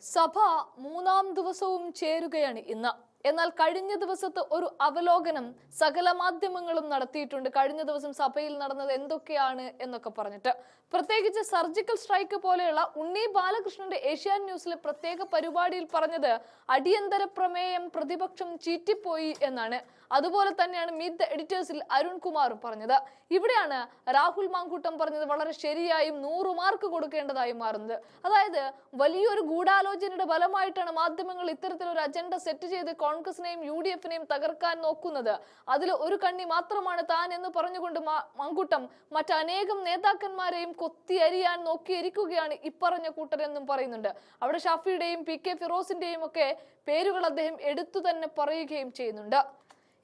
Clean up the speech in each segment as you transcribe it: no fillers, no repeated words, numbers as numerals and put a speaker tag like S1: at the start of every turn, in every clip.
S1: സഭ മൂന്നാം ദിവസവും ചേരുകയാണ് ഇന്ന്. എന്നാൽ കഴിഞ്ഞ ദിവസത്തെ ഒരു അവലോകനം സകല മാധ്യമങ്ങളും നടത്തിയിട്ടുണ്ട്. കഴിഞ്ഞ ദിവസം സഭയിൽ നടന്നത് എന്തൊക്കെയാണ് എന്നൊക്കെ പറഞ്ഞിട്ട്, പ്രത്യേകിച്ച് സർജിക്കൽ സ്ട്രൈക്ക് പോലെയുള്ള ഉണ്ണി ബാലകൃഷ്ണന്റെ ഏഷ്യാനെറ്റ് ന്യൂസിലെ പ്രത്യേക പരിപാടിയിൽ പറഞ്ഞത് അടിയന്തര പ്രമേയം പ്രതിപക്ഷം ചീറ്റിപ്പോയി എന്നാണ്. അതുപോലെ തന്നെയാണ് മീറ്റ് ദ എഡിറ്റേഴ്സിൽ അരുൺ കുമാറും പറഞ്ഞത്. ഇവിടെയാണ് രാഹുൽ മാങ്കൂട്ടം പറഞ്ഞത് വളരെ ശരിയായും 100 മാർക്ക് കൊടുക്കേണ്ടതായി മാറുന്നത്. അതായത് വലിയൊരു ഗൂഢാലോചനയുടെ ഫലമായിട്ടാണ് മാധ്യമങ്ങൾ ഇത്തരത്തിലൊരു അജണ്ട സെറ്റ് ചെയ്ത് കോൺഗ്രസിനെയും UDF-നെയും തകർക്കാൻ നോക്കുന്നത്. അതിൽ ഒരു കണ്ണി മാത്രമാണ് താൻ എന്ന് പറഞ്ഞുകൊണ്ട് മാങ്കൂട്ടം മറ്റനേകം നേതാക്കന്മാരെയും കൊത്തിയരിയാൻ നോക്കിയിരിക്കുകയാണ് ഇപ്പറഞ്ഞ കൂട്ടരെന്നും പറയുന്നുണ്ട്. അവിടെ ഷാഫിയുടെയും PK ഫിറോസിന്റെയും ഒക്കെ പേരുകൾ അദ്ദേഹം എടുത്തു തന്നെ പറയുകയും ചെയ്യുന്നുണ്ട്.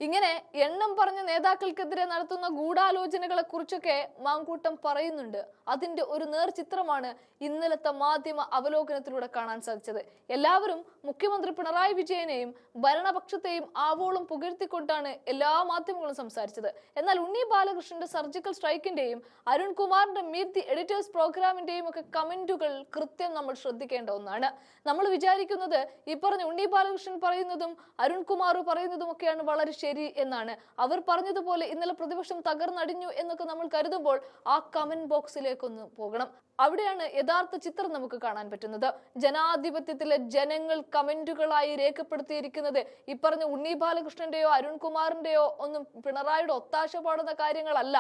S1: ഇങ്ങനെ എണ്ണം പറഞ്ഞ നേതാക്കൾക്കെതിരെ നടത്തുന്ന ഗൂഢാലോചനകളെ കുറിച്ചൊക്കെ മാങ്കൂട്ടം പറയുന്നുണ്ട്. അതിന്റെ ഒരു നേർചിത്രമാണ് ഇന്നലത്തെ മാധ്യമ അവലോകനത്തിലൂടെ കാണാൻ സാധിച്ചത്. എല്ലാവരും മുഖ്യമന്ത്രി പിണറായി വിജയനെയും ഭരണപക്ഷത്തെയും ആവോളം പുകഴ്ത്തിക്കൊണ്ടാണ് എല്ലാ മാധ്യമങ്ങളും സംസാരിച്ചത്. എന്നാൽ ഉണ്ണി ബാലകൃഷ്ണന്റെ സർജിക്കൽ സ്ട്രൈക്കിന്റെയും അരുൺ കുമാറിന്റെ മീറ്റ് ദി എഡിറ്റേഴ്സ് പ്രോഗ്രാമിന്റെയും ഒക്കെ കമന്റുകൾ കൃത്യം നമ്മൾ ശ്രദ്ധിക്കേണ്ട ഒന്നാണ്. നമ്മൾ വിചാരിക്കുന്നത് ഈ പറഞ്ഞ ഉണ്ണി ബാലകൃഷ്ണൻ പറയുന്നതും അരുൺ കുമാർ പറയുന്നതും ഒക്കെയാണ് വളരെ ശരി എന്നാണ്. അവർ പറഞ്ഞതുപോലെ ഇന്നലെ പ്രതിപക്ഷം തകർന്നടിഞ്ഞു എന്നൊക്കെ നമ്മൾ കരുതുമ്പോൾ ആ കമന്റ് ബോക്സിലേക്കൊന്ന് പോകണം. അവിടെയാണ് യഥാർത്ഥ ചിത്രം നമുക്ക് കാണാൻ പറ്റുന്നത്. ജനാധിപത്യത്തിലെ ജനങ്ങൾ കമന്റുകളായി രേഖപ്പെടുത്തിയിരിക്കുന്നത് ഈ പറഞ്ഞ ഉണ്ണി ബാലകൃഷ്ണന്റെയോ അരുൺകുമാറിന്റെയോ ഒന്നും പിണറായിയുടെ ഒത്താശ പാടുന്ന കാര്യങ്ങളല്ല.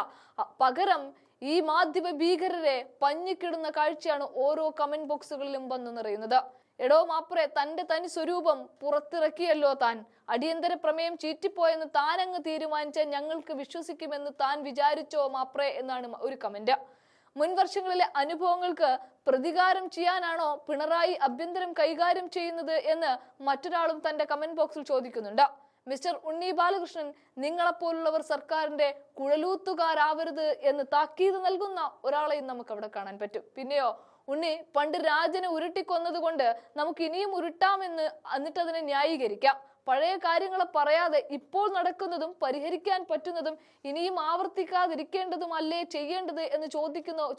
S1: പകരം ഈ മാധ്യമ ഭീകരരെ പഞ്ഞിക്കിടുന്ന കാഴ്ചയാണ് ഓരോ കമന്റ് ബോക്സുകളിലും വന്നു നിറയുന്നത്. എടോ മാപ്രെ, തന്റെ തനി സ്വരൂപം പുറത്തിറക്കിയല്ലോ താൻ. അടിയന്തര പ്രമേയം ചീറ്റിപ്പോയെന്ന് താൻ അങ്ങ് തീരുമാനിച്ച ഞങ്ങൾക്ക് വിശ്വസിക്കുമെന്ന് താൻ വിചാരിച്ചോ മാപ്രെ എന്നാണ് ഒരു കമന്റ്. മുൻ വർഷങ്ങളിലെ അനുഭവങ്ങൾക്ക് പ്രതികാരം ചെയ്യാനാണോ പിണറായി ആഭ്യന്തരം കൈകാര്യം ചെയ്യുന്നത് എന്ന് മറ്റൊരാളും തന്റെ കമന്റ് ബോക്സിൽ ചോദിക്കുന്നുണ്ട്. മിസ്റ്റർ ഉണ്ണി ബാലകൃഷ്ണൻ, നിങ്ങളെപ്പോലുള്ളവർ സർക്കാരിന്റെ കുഴലൂത്തുകാരാവരുത് എന്ന് താക്കീത് നൽകുന്ന ഒരാളെയും നമുക്ക് അവിടെ കാണാൻ പറ്റും. പിന്നെയോ, ഉണ്ണി പണ്ട് രാജനെ ഉരുട്ടിക്കൊന്നത് കൊണ്ട് നമുക്ക് ഇനിയും ഉരുട്ടാമെന്ന് എന്നിട്ട് അതിനെ ന്യായീകരിക്കാം. പഴയ കാര്യങ്ങളെ പറയാതെ ഇപ്പോൾ നടക്കുന്നതും പരിഹരിക്കാൻ പറ്റുന്നതും ഇനിയും ആവർത്തിക്കാതിരിക്കേണ്ടതും അല്ലേ ചെയ്യേണ്ടത് എന്ന്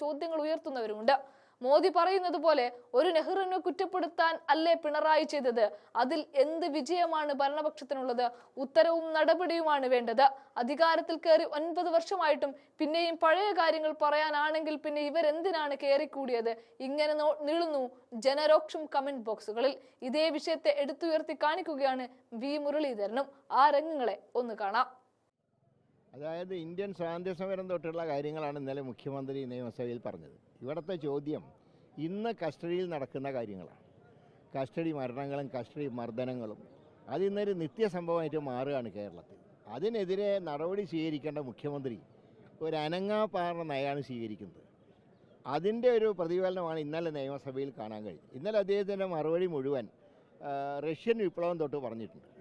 S1: ചോദ്യങ്ങൾ ഉയർത്തുന്നവരുമുണ്ട്. മോദി പറയുന്നത് പോലെ ഒരു നെഹ്റുവിനെ കുറ്റപ്പെടുത്താൻ അല്ലേ പിണറായി ചെയ്തത്? അതിൽ എന്ത് വിജയമാണ് ഭരണപക്ഷത്തിനുള്ളത്? ഉത്തരവും നടപടിയുമാണ് വേണ്ടത്. അധികാരത്തിൽ കയറി 9 വർഷമായിട്ടും പിന്നെയും പഴയ കാര്യങ്ങൾ പറയാനാണെങ്കിൽ പിന്നെ ഇവരെന്തിനാണ് കയറിക്കൂടിയത്? ഇങ്ങനെ നീളുന്നു ജനരോക്ഷം കമന്റ് ബോക്സുകളിൽ. ഇതേ വിഷയത്തെ എടുത്തുയർത്തി കാണിക്കുകയാണ് V മുരളീധരനും. ആ രംഗങ്ങളെ ഒന്ന് കാണാം.
S2: അതായത് ഇന്ത്യൻ സ്വാതന്ത്ര്യ സമരം തൊട്ടുള്ള കാര്യങ്ങളാണ് ഇന്നലെ മുഖ്യമന്ത്രി നിയമസഭയിൽ പറഞ്ഞത്. ഇവിടുത്തെ ചോദ്യം ഇന്ന് കസ്റ്റഡിയിൽ നടക്കുന്ന കാര്യങ്ങളാണ്. കസ്റ്റഡി മരണങ്ങളും കസ്റ്റഡി മർദ്ദനങ്ങളും അതിന്നൊരു നിത്യസംഭവമായിട്ട് മാറുകയാണ് കേരളത്തിൽ. അതിനെതിരെ നടപടി സ്വീകരിക്കേണ്ട മുഖ്യമന്ത്രി ഒരു അനങ്ങാപ്പാറ നയമാണ് സ്വീകരിക്കുന്നത്. അതിൻ്റെ ഒരു പ്രതിഫലനമാണ് ഇന്നലെ നിയമസഭയിൽ കാണാൻ കഴിഞ്ഞത്. ഇന്നലെ അദ്ദേഹത്തിൻ്റെ മറുപടി മുഴുവൻ റഷ്യൻ വിപ്ലവം തൊട്ട് പറഞ്ഞിട്ടുണ്ട്.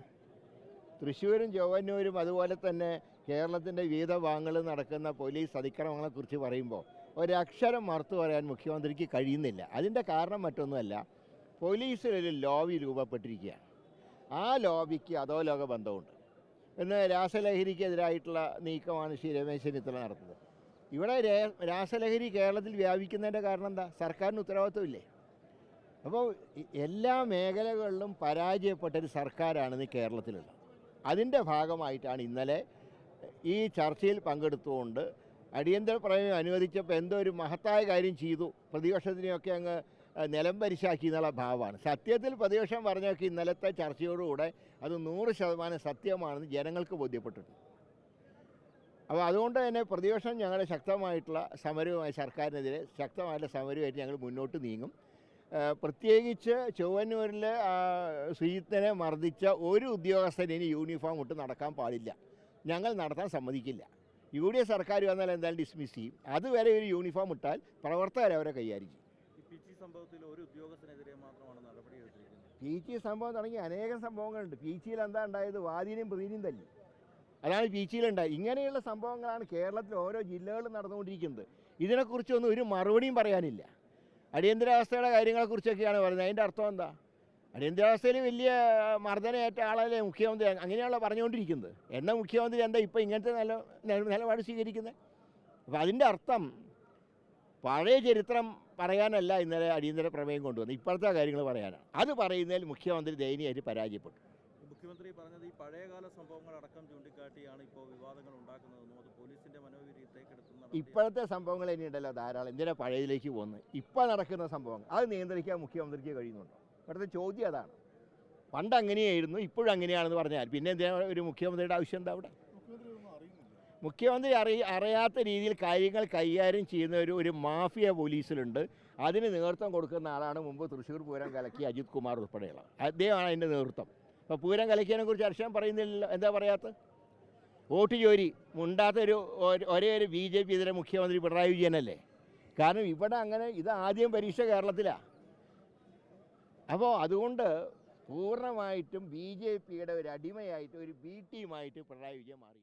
S2: തൃശ്ശൂരും ചൊവ്വന്നൂരും അതുപോലെ തന്നെ കേരളത്തിൻ്റെ വിവിധ ഭാഗങ്ങളിൽ നടക്കുന്ന പോലീസ് അതിക്രമങ്ങളെക്കുറിച്ച് പറയുമ്പോൾ ഒരക്ഷരം മറുത്തു പറയാൻ മുഖ്യമന്ത്രിക്ക് കഴിയുന്നില്ല. അതിൻ്റെ കാരണം മറ്റൊന്നുമല്ല, പോലീസിലൊരു ലോബി രൂപപ്പെട്ടിരിക്കുകയാണ്. ആ ലോബിക്ക് അധോലോക ബന്ധമുണ്ട്. ഇന്ന് രാസലഹരിക്കെതിരായിട്ടുള്ള നീക്കമാണ് ശ്രീ രമേശ് ചെന്നിത്തല നടത്തുന്നത്. ഇവിടെ രാസലഹരി കേരളത്തിൽ വ്യാപിക്കുന്നതിൻ്റെ കാരണം എന്താ? സർക്കാരിന് ഉത്തരവാദിത്വമില്ലേ? അപ്പോൾ എല്ലാ മേഖലകളിലും പരാജയപ്പെട്ടൊരു സർക്കാരാണ് കേരളത്തിലുള്ളത്. അതിൻ്റെ ഭാഗമായിട്ടാണ് ഇന്നലെ ഈ ചർച്ചയിൽ പങ്കെടുത്തുകൊണ്ട് അടിയന്തര പ്രമേയം അനുവദിച്ചപ്പോൾ എന്തോ ഒരു മഹത്തായ കാര്യം ചെയ്തു, പ്രതിപക്ഷത്തിനെയൊക്കെ അങ്ങ് നിലം പരിശാക്കി എന്നുള്ള ഭാവമാണ്. സത്യത്തിൽ പ്രതിപക്ഷം പറഞ്ഞൊക്കെ ഇന്നലത്തെ ചർച്ചയോടുകൂടെ അത് 100% സത്യമാണെന്ന് ജനങ്ങൾക്ക് ബോധ്യപ്പെട്ടിട്ടുണ്ട്. അപ്പോൾ അതുകൊണ്ട് തന്നെ പ്രതിപക്ഷം ഞങ്ങളുടെ ശക്തമായിട്ടുള്ള സമരവുമായി, സർക്കാരിനെതിരെ ശക്തമായിട്ടുള്ള സമരവുമായിട്ട് ഞങ്ങൾ മുന്നോട്ട് നീങ്ങും. പ്രത്യേകിച്ച് ചൊവ്വന്നൂരിൽ ശ്രീജിത്തിനെ മർദ്ദിച്ച ഒരു ഉദ്യോഗസ്ഥന് ഇനി യൂണിഫോം ഇട്ട് നടക്കാൻ പാടില്ല. ഞങ്ങൾ നടത്താൻ സമ്മതിക്കില്ല. UDF സർക്കാർ വന്നാൽ എന്തായാലും ഡിസ്മിസ് ചെയ്യും. അതുവരെ ഒരു യൂണിഫോം ഇട്ടാൽ പ്രവർത്തകർ അവരെ കൈകാര്യം ചെയ്യും. പീച്ചി സംഭവം തുടങ്ങി അനേകം സംഭവങ്ങളുണ്ട്. പീച്ചിയിൽ എന്താ ഉണ്ടായത്? വാദിനെയും പ്രതിനെയും തല്ലി. അതാണ് പീച്ചിയിലുണ്ടായത്. ഇങ്ങനെയുള്ള സംഭവങ്ങളാണ് കേരളത്തിൽ ഓരോ ജില്ലകളിലും നടന്നുകൊണ്ടിരിക്കുന്നത്. ഇതിനെക്കുറിച്ചൊന്നും ഒരു മറുപടിയും പറയാനില്ല. അടിയന്തരാവസ്ഥയുടെ കാര്യങ്ങളെക്കുറിച്ചൊക്കെയാണ് പറയുന്നത്. അതിൻ്റെ അർത്ഥം എന്താ? അടിയന്തരാവസ്ഥയിൽ വലിയ മർദ്ദനയേറ്റ ആളല്ലേ മുഖ്യമന്ത്രി? അങ്ങനെയാണല്ലോ പറഞ്ഞുകൊണ്ടിരിക്കുന്നത്. എന്നാൽ മുഖ്യമന്ത്രി എന്താ ഇപ്പോൾ ഇങ്ങനത്തെ നിലപാട് സ്വീകരിക്കുന്നത്? അപ്പോൾ അതിൻ്റെ അർത്ഥം പഴയ ചരിത്രം പറയാനല്ല ഇന്നലെ അടിയന്തര പ്രമേയം കൊണ്ടുവന്നത്, ഇപ്പോഴത്തെ കാര്യങ്ങൾ പറയാനാണ്. അത് പറയുന്നതിൽ മുഖ്യമന്ത്രി ദയനീയമായിട്ട് പരാജയപ്പെട്ടു.
S3: മുഖ്യമന്ത്രി പറഞ്ഞത് ഈ പഴയകാല സംഭവങ്ങളടക്കം ചൂണ്ടിക്കാട്ടിയാണ് ഇപ്പോൾ വിവാദങ്ങൾ ഉണ്ടാക്കുന്നതെന്നും അത് പോലീസിന്റെ മനോവീര്യത്തേക്കെടുത്തുന്ന
S2: ഇപ്പോഴത്തെ സംഭവങ്ങൾ ഇനിയുണ്ടല്ലോ ധാരാളം, എന്തിനാ പഴയതിലേക്ക് പോകുന്നത്? ഇപ്പോൾ നടക്കുന്ന സംഭവങ്ങൾ അത് നിയന്ത്രിക്കാൻ മുഖ്യമന്ത്രിക്ക് കഴിയുന്നുണ്ടോ? ഇവിടുത്തെ ചോദ്യം അതാണ്. പണ്ട് അങ്ങനെയായിരുന്നു, ഇപ്പോഴും അങ്ങനെയാണെന്ന് പറഞ്ഞാൽ പിന്നെ എന്തിനാണ് ഒരു മുഖ്യമന്ത്രിയുടെ ആവശ്യം എന്താ അവിടെ? മുഖ്യമന്ത്രി അറിയാത്ത രീതിയിൽ കാര്യങ്ങൾ കൈകാര്യം ചെയ്യുന്ന ഒരു മാഫിയ പോലീസിലുണ്ട്. അതിന് നേതൃത്വം കൊടുക്കുന്ന ആളാണ് മുമ്പ് തൃശ്ശൂർ പൂരം കലക്കിയ അജിത് കുമാർ ഉൾപ്പെടെയുള്ള അദ്ദേഹമാണ് അതിൻ്റെ നേതൃത്വം. അപ്പോൾ പൂരം കലക്കിയതിനെ കുറിച്ച് അർഷം പറയുന്നില്ലല്ലോ, എന്താ പറയാത്ത? വോട്ട് ചോരി മുണ്ടാത്ത ഒരേ ഒരു BJP ഇതര മുഖ്യമന്ത്രി പിണറായി വിജയനല്ലേ? കാരണം ഇവിടെ അങ്ങനെ ഇത് ആദ്യം പരീക്ഷ കേരളത്തിലാണ്. അപ്പോൾ അതുകൊണ്ട് പൂർണ്ണമായിട്ടും BJPയുടെ ഒരു അടിമയായിട്ട്, ഒരു B ടീമായിട്ട് പിണറായി വിജയൻ മാറി.